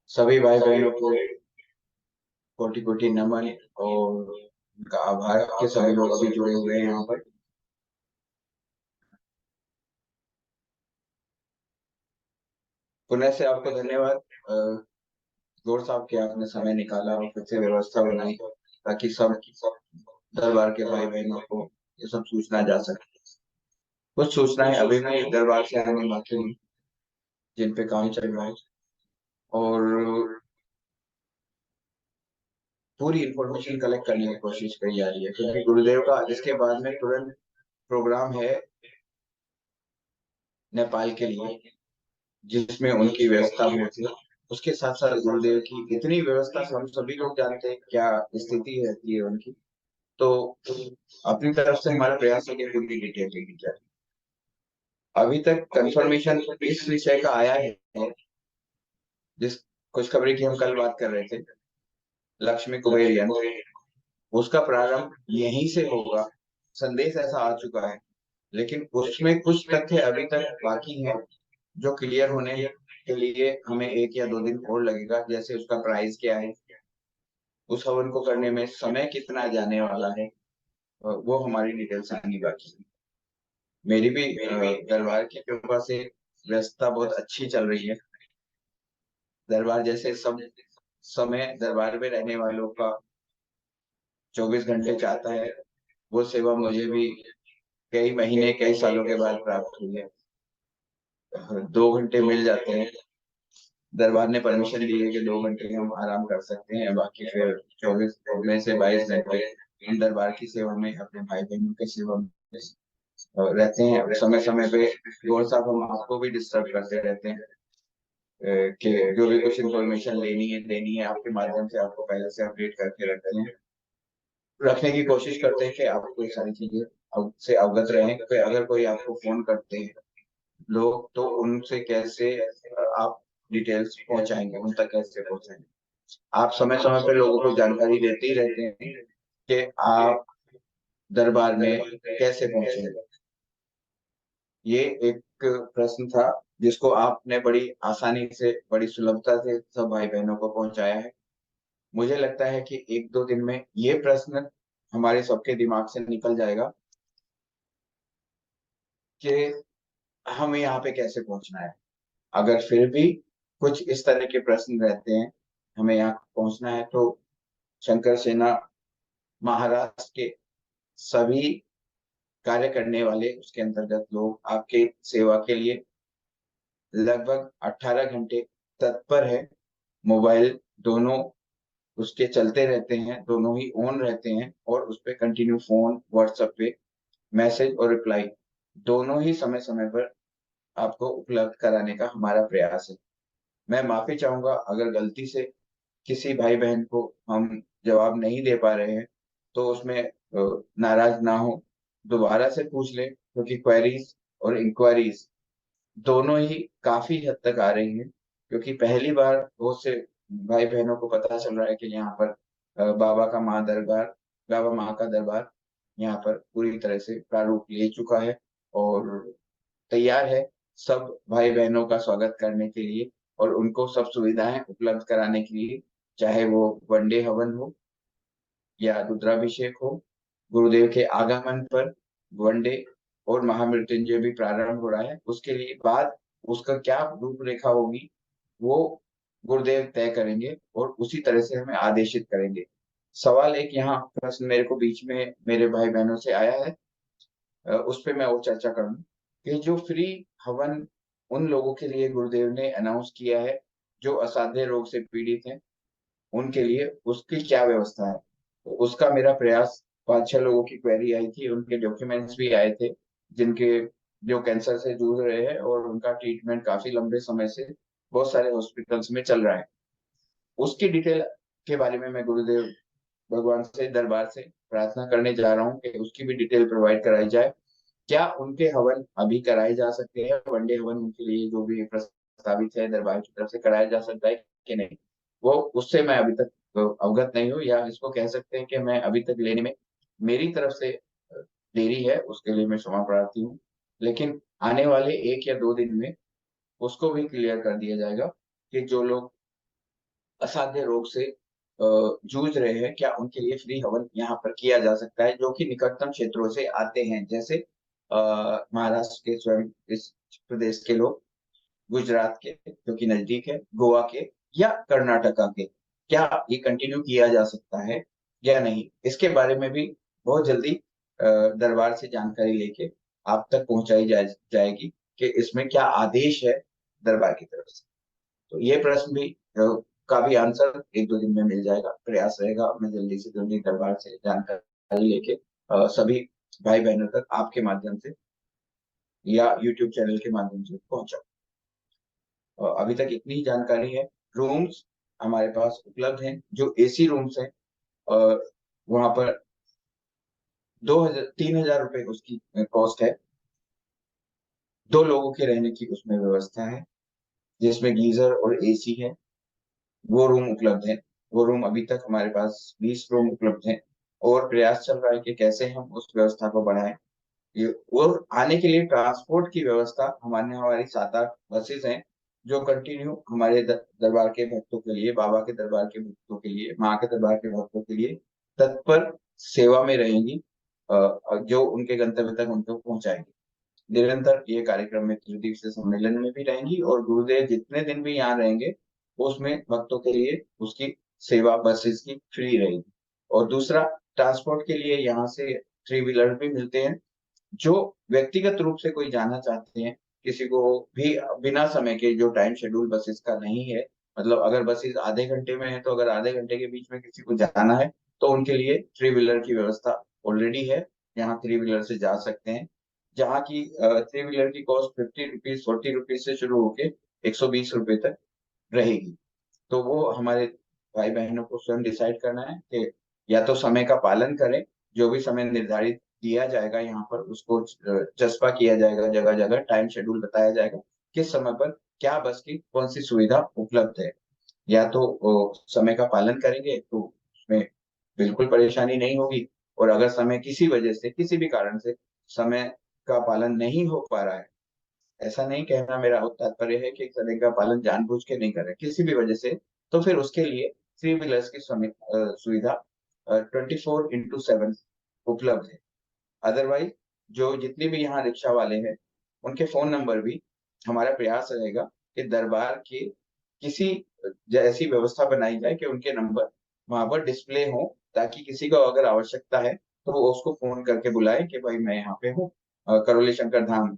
सभी भाई बहनों को कोटि कोटि नमन और उनका आभार कि सभी लोग अभी जुड़े हुए हैं यहाँ पर। पुनः से आपको धन्यवाद गौर साहब कि आपने समय निकाला और फिर से व्यवस्था बनाई ताकि सब दरबार के भाई बहनों को ये सब सूचना जा सके। कुछ सूचनाएं अभी भी दरबार से आने बाकी हैं जिन पे काम चल रहा है और पूरी इंफॉर्मेशन कलेक्ट करने की कोशिश करी जा रही है क्योंकि गुरुदेव का इसके बाद में तुरंत प्रोग्राम है नेपाल के लिए जिसमें उनकी व्यवस्था होती है। उसके साथ साथ गुरुदेव की इतनी व्यवस्था हम सभी लोग जानते हैं क्या स्थिति रहती है उनकी। तो अपनी तरफ से हमारा प्रयास है कि पूरी डिटेल लेके जाए। अभी तक कंफर्मेशन इस विषय का आया है जिस खुशखबरी की हम कल बात कर रहे थे, लक्ष्मी कुबेर यंत्र उसका प्रारंभ यहीं से होगा। संदेश ऐसा आ चुका है लेकिन उसमें कुछ तथ्य अभी तक बाकी हैं जो क्लियर होने के लिए हमें 1 या 2 दिन और लगेगा। जैसे उसका प्राइस क्या है, उस हवन को करने में समय कितना जाने वाला है, वो हमारी डिटेल्स आनी बाकी है। मेरी भी दरबार की कृपा से व्यवस्था बहुत अच्छी चल रही है। दरबार जैसे सब समय दरबार में रहने वालों का 24 घंटे चाहता है, वो सेवा मुझे भी कई महीने कई सालों के बाद प्राप्त हुई है। 2 घंटे मिल जाते हैं। दरबार ने परमिशन दी है कि 2 घंटे हम आराम कर सकते हैं, बाकी फिर 24 में से 22 घंटे हम दरबार की सेवा में अपने भाई बहनों की सेवा में रहते हैं। समय समय पे गौर साहब हम आपको भी डिस्टर्ब करते रहते हैं कि जो भी कुछ इन्फॉर्मेशन लेनी है देनी है आपके माध्यम से आपको पहले से अपडेट करके रखते हैं, रखने की कोशिश करते हैं कि आपको ये सारी चीजें से अवगत रहें। फिर अगर कोई आपको फोन करते हैं लोग तो उनसे कैसे आप डिटेल्स पहुंचाएंगे, उन तक कैसे पहुंचाएंगे। आप समय समय पे लोगों को जानकारी देते ही रहते हैं कि आप दरबार में कैसे पहुंचेंगे। ये एक प्रश्न था जिसको आपने बड़ी आसानी से बड़ी सुलभता से सब भाई बहनों को पहुंचाया है। मुझे लगता है कि 1-2 दिन में ये प्रश्न हमारे सबके दिमाग से निकल जाएगा कि हमें यहाँ पे कैसे पहुंचना है। अगर फिर भी कुछ इस तरह के प्रश्न रहते हैं हमें यहाँ पहुंचना है तो शंकर सेना महाराष्ट्र के सभी कार्य करने वाले उसके अंतर्गत लोग आपके सेवा के लिए लगभग 18 घंटे तत्पर है। मोबाइल दोनों उसके चलते रहते हैं, दोनों ही ऑन रहते हैं और उस पे कंटिन्यू फोन व्हाट्सएप पे मैसेज और रिप्लाई दोनों ही समय समय पर आपको उपलब्ध कराने का हमारा प्रयास है। मैं माफी चाहूंगा अगर गलती से किसी भाई बहन को हम जवाब नहीं दे पा रहे हैं तो उसमें नाराज ना हो, दोबारा से पूछ ले क्योंकि क्वेरीज और इंक्वायरीज दोनों ही काफी हद तक आ रही हैं। क्योंकि पहली बार बहुत से भाई बहनों को पता चल रहा है कि यहाँ पर बाबा माँ का दरबार यहाँ पर पूरी तरह से प्रारूप ले चुका है और तैयार है सब भाई बहनों का स्वागत करने के लिए और उनको सब सुविधाएं उपलब्ध कराने के लिए। चाहे वो वनडे हवन हो या रुद्राभिषेक हो, गुरुदेव के आगमन पर वनडे और महामृत्युंजय भी प्रारंभ हो रहा है, उसके लिए बाद उसका क्या रूपरेखा होगी वो गुरुदेव तय करेंगे और उसी तरह से हमें आदेशित करेंगे। सवाल एक यहाँ प्रश्न मेरे को बीच में मेरे भाई बहनों से आया है, उस पे मैं और चर्चा करूँ कि जो फ्री हवन उन लोगों के लिए गुरुदेव ने अनाउंस किया है जो असाध्य रोग से पीड़ित हैं उनके लिए उसकी क्या व्यवस्था है। तो उसका मेरा प्रयास, 5-6 लोगों की क्वेरी आई थी, उनके डॉक्यूमेंट्स भी आए थे जिनके जो कैंसर से जूझ रहे हैं और उनका ट्रीटमेंट काफी लंबे समय से बहुत सारे हॉस्पिटल्स में चल रहा है। उसकी डिटेल के बारे में मैं गुरुदेव भगवान से दरबार से प्रार्थना करने जा रहा हूँ कि उसकी भी डिटेल प्रोवाइड कराई जाए। क्या उनके हवन अभी कराए जा सकते हैं, वनडे हवन उनके लिए जो भी प्रस्तावित है दरबार की तरफ से कराया जा सकता है कि नहीं, वो उससे मैं अभी तक अवगत नहीं हूँ। या इसको कह सकते हैं कि मैं अभी तक लेने में मेरी तरफ से देरी है, उसके लिए मैं क्षमा प्रार्थी हूँ। लेकिन आने वाले 1 या 2 दिन में उसको भी क्लियर कर दिया जाएगा कि जो लोग असाध्य रोग से जूझ रहे हैं, क्या उनके लिए फ्री हवन यहाँ पर किया जा सकता है, जो कि निकटतम क्षेत्रों से आते हैं, जैसे महाराष्ट्र के स्वयं इस प्रदेश के लोग, गुजरात के जो कि नजदीक है, गोवा के या कर्नाटका के। क्या ये कंटिन्यू किया जा सकता है या नहीं, इसके बारे में भी बहुत जल्दी दरबार से जानकारी लेके आप तक पहुंचाई जाएगी कि इसमें क्या आदेश है दरबार की तरफ से। तो ये प्रश्न भी का भी आंसर एक दो दिन में मिल जाएगा। प्रयास रहेगा मैं जल्दी से जल्दी दरबार से जानकारी लेके सभी भाई बहनों तक आपके माध्यम से या यूट्यूब चैनल के माध्यम से पहुंचा। अभी तक इतनी ही जानकारी है। रूम्स हमारे पास उपलब्ध हैं, जो एसी रूम्स हैं, और वहां पर 2,000 3,000 रुपए उसकी कॉस्ट है। 2 लोगों के रहने की उसमें व्यवस्था है, जिसमें गीजर और एसी है। वो रूम उपलब्ध है। वो रूम अभी तक हमारे पास 20 रूम उपलब्ध हैं, और प्रयास चल रहा है कि कैसे हम उस व्यवस्था को बढ़ाएं। और आने के लिए ट्रांसपोर्ट की व्यवस्था हमारे हमारी 7-8 बसेस हैं, जो कंटिन्यू हमारे दरबार के भक्तों के लिए, बाबा के दरबार के भक्तों के लिए, माँ के दरबार के भक्तों के लिए तत्पर सेवा में रहेंगी, जो उनके गंतव्य तक उनको पहुंचाएंगी। निरंतर ये कार्यक्रम में त्रिदिवसीय सम्मेलन में भी रहेंगी, और गुरुदेव जितने दिन भी यहाँ रहेंगे उसमें भक्तों के लिए उसकी सेवा बसेस की फ्री रहेगी। और दूसरा, ट्रांसपोर्ट के लिए यहाँ से 3 व्हीलर भी मिलते हैं। जो व्यक्तिगत रूप से कोई जाना चाहते हैं, किसी को भी बिना समय के, जो टाइम शेड्यूल बसेस का नहीं है, मतलब अगर बसेस आधे घंटे में है, तो अगर आधे घंटे के बीच में किसी को जाना है तो उनके लिए 3 व्हीलर की व्यवस्था ऑलरेडी है। यहाँ 3 व्हीलर से जा सकते हैं, जहाँ की 3 व्हीलर की कॉस्ट 50 रुपीज 40 रुपीज से शुरू होके 120 रुपए तक रहेगी। तो वो हमारे भाई बहनों को स्वयं डिसाइड करना है कि या तो समय का पालन करें, जो भी समय निर्धारित दिया जाएगा यहाँ पर उसको चस्पा किया जाएगा, जगह जगह टाइम शेड्यूल बताया जाएगा किस समय पर क्या बस की कौन सी सुविधा उपलब्ध है। या तो समय का पालन करेंगे तो उसमें बिल्कुल परेशानी नहीं होगी, और अगर समय किसी वजह से, किसी भी कारण से समय का पालन नहीं हो पा रहा है, ऐसा नहीं कहना मेरा तात्पर्य है कि समय का पालन जानबूझ के नहीं कर रहे, किसी भी वजह से, तो फिर उसके लिए 3 व्हीलर्स की सुविधा 24x7 उपलब्ध है। अदरवाइज जो जितने भी यहाँ रिक्शा वाले हैं, उनके फोन नंबर भी, हमारा प्रयास रहेगा कि दरबार के किसी ऐसी व्यवस्था बनाई जाए कि उनके नंबर वहां पर डिस्प्ले हो, ताकि किसी को अगर आवश्यकता है तो वो उसको फोन करके बुलाए कि भाई मैं यहाँ पे हूँ, करौली शंकर धाम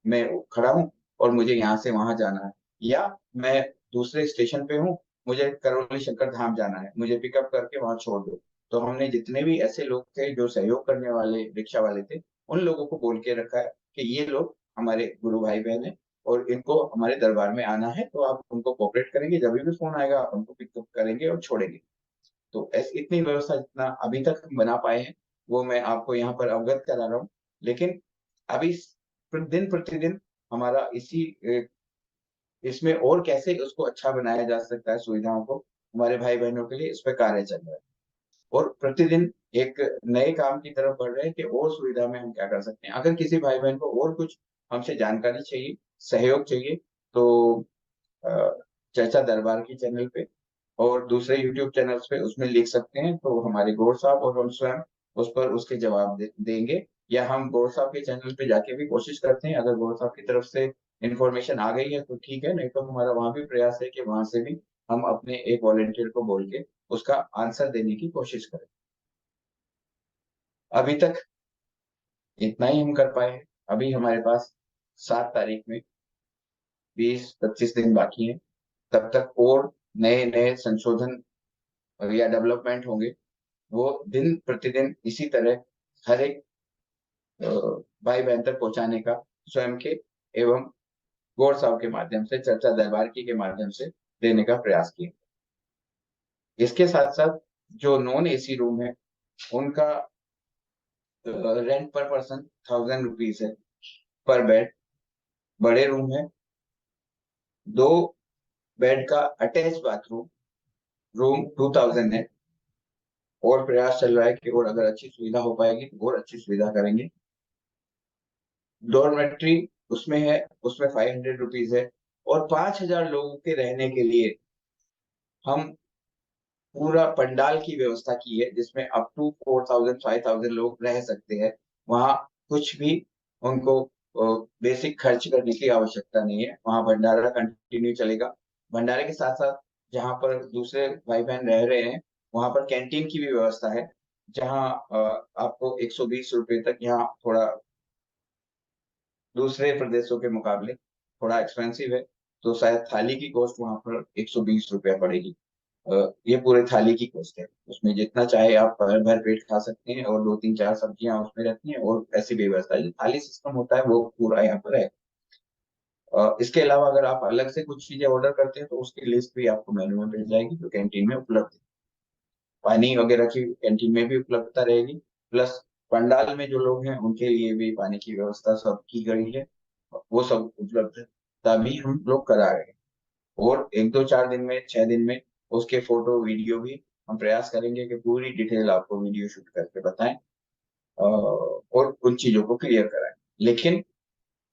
में खड़ा हूँ, और मुझे यहाँ से वहां जाना है, या मैं दूसरे स्टेशन पे हूँ, मुझे करौली शंकर धाम जाना है, मुझे पिकअप करके वहां छोड़ दो। तो हमने जितने भी ऐसे लोग थे जो सहयोग करने वाले रिक्शा वाले थे, उन लोगों को बोल के रखा है कि ये लोग हमारे गुरु भाई बहन है, और इनको हमारे दरबार में आना है, तो आप उनको कोऑपरेट करेंगे, जब भी फोन आएगा आप उनको पिकअप करेंगे और छोड़ेंगे। तो ऐसी इतनी व्यवस्था जितना अभी तक हम बना पाए हैं, वो मैं आपको यहाँ पर अवगत करा रहा हूँ। लेकिन अभी दिन प्रतिदिन हमारा इसमें और कैसे उसको अच्छा बनाया जा सकता है, सुविधाओं को हमारे भाई बहनों के लिए, इस पर कार्य चल रहा है। और प्रतिदिन एक नए काम की तरफ बढ़ रहे हैं कि और सुविधा में हम क्या कर सकते हैं। अगर किसी भाई बहन को और कुछ हमसे जानकारी चाहिए, सहयोग चाहिए, तो चर्चा दरबार की चैनल पे और दूसरे यूट्यूब चैनल्स पे उसमें लिख सकते हैं, तो हमारे गौर साहब और हम स्वयं उस पर उसके जवाब देंगे। या हम गौर साहब के चैनल पे जाके भी कोशिश करते हैं, अगर गौर साहब की तरफ से इंफॉर्मेशन आ गई है तो ठीक है, नहीं तो हमारा वहां भी प्रयास है कि वहां से भी हम अपने एक वॉलेंटियर को बोल के उसका आंसर देने की कोशिश करें। अभी तक इतना ही हम कर पाए हैं। अभी हमारे पास 7 तारीख में 20-25 दिन बाकी हैं। तब तक और नए नए संशोधन या डेवलपमेंट होंगे, वो दिन प्रतिदिन इसी तरह हर एक भाई बहन तक पहुंचाने का स्वयं के एवं गौर साहब के माध्यम से, चर्चा दरबार की के माध्यम से देने का प्रयास किया। इसके साथ साथ जो नॉन एसी रूम है, उनका रेंट पर पर्सन 1,000 रुपीज है पर बेड। बड़े रूम है, 2 बेड का अटैच बाथरूम, रूम 2,000 है। और प्रयास चल रहा है कि और अगर अच्छी सुविधा हो पाएगी तो और अच्छी सुविधा करेंगे। डॉर्मेट्री उसमें है, उसमें 500 रुपीज है। और 5,000 लोगों के रहने के लिए हम पूरा पंडाल की व्यवस्था की है जिसमें अप टू 4000 5000 लोग रह सकते हैं। वहाँ कुछ भी उनको बेसिक खर्च करने की आवश्यकता नहीं है। वहाँ भंडारा कंटिन्यू चलेगा। भंडारे के साथ साथ जहाँ पर दूसरे भाई बहन रह रहे हैं वहाँ पर कैंटीन की भी व्यवस्था है, जहाँ आपको 120 रुपए तक, यहाँ थोड़ा दूसरे प्रदेशों के मुकाबले थोड़ा एक्सपेंसिव है, तो शायद थाली की कॉस्ट वहाँ पर 120 रुपया पड़ेगी। ये पूरे थाली की कॉस्ट है। उसमें जितना चाहे आप भर भर पेट खा सकते हैं, और दो तीन चार सब्जियां उसमें रहती हैं, और ऐसी भी व्यवस्था है। जो थाली सिस्टम होता है वो पूरा यहाँ पर है। इसके अलावा अगर आप अलग से कुछ चीजें ऑर्डर करते हैं तो उसकी लिस्ट भी आपको मेन्यू में मिल जाएगी, जो कैंटीन में उपलब्ध है। पानी वगैरह की कैंटीन में भी उपलब्धता रहेगी। प्लस पंडाल में जो लोग हैं उनके लिए भी पानी की व्यवस्था सब की गई है, वो सब उपलब्ध है। तभी हम लोग करा रहे हैं। और एक दो चार दिन में, 6 दिन में उसके फोटो वीडियो भी हम प्रयास करेंगे कि पूरी डिटेल आपको वीडियो शूट करके बताएं, और उन चीजों को क्लियर कराएं। लेकिन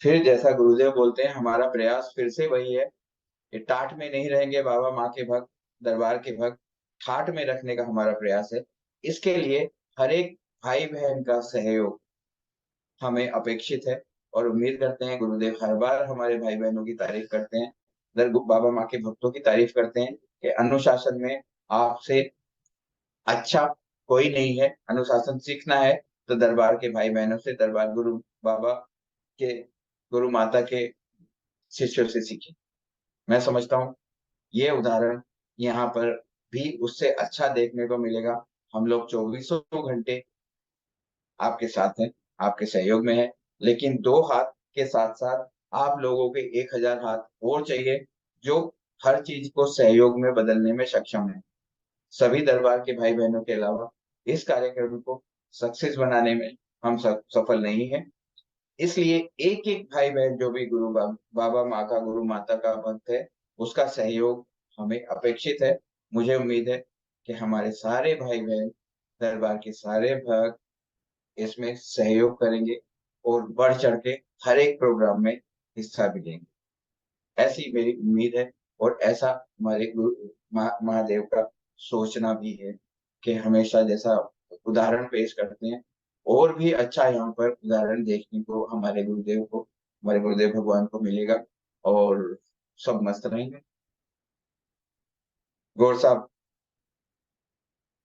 फिर जैसा गुरुदेव बोलते हैं, हमारा प्रयास फिर से वही है कि टाट में नहीं रहेंगे बाबा माँ के भक्त, दरबार के भक्त, ठाट में रखने का हमारा प्रयास है। इसके लिए हर एक भाई बहन का सहयोग हमें अपेक्षित है। और उम्मीद करते हैं, गुरुदेव हर बार हमारे भाई बहनों की तारीफ करते हैं, बाबा माँ के भक्तों की तारीफ करते हैं कि अनुशासन में आपसे अच्छा कोई नहीं है। अनुशासन सीखना है तो दरबार के भाई बहनों से, दरबार गुरु बाबा के, गुरु माता के शिष्यों से सीखें। मैं समझता हूँ ये उदाहरण यहाँ पर भी उससे अच्छा देखने को मिलेगा। हम लोग 24 घंटे आपके साथ हैं, आपके सहयोग में है, लेकिन दो हाथ के साथ साथ आप लोगों के 1000 हाथ और चाहिए, जो हर चीज को सहयोग में बदलने में सक्षम है। सभी दरबार के भाई बहनों के अलावा इस कार्यक्रम को सक्सेस बनाने में हम सफल नहीं है। इसलिए एक एक भाई बहन जो भी बाबा माँ का, गुरु माता का भक्त है, उसका सहयोग हमें अपेक्षित है। मुझे उम्मीद है कि हमारे सारे भाई बहन, दरबार के सारे भक्त इसमें सहयोग करेंगे और बढ़ चढ़ के हर एक प्रोग्राम में हिस्सा भी लेंगे। ऐसी मेरी उम्मीद है। और ऐसा हमारे गुरु महादेव का सोचना भी है कि हमेशा जैसा उदाहरण पेश करते हैं, और भी अच्छा यहाँ पर उदाहरण देखने को हमारे गुरुदेव भगवान को मिलेगा, और सब मस्त रहेंगे। गौर साहब,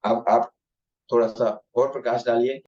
अब आप थोड़ा सा और प्रकाश डालिए।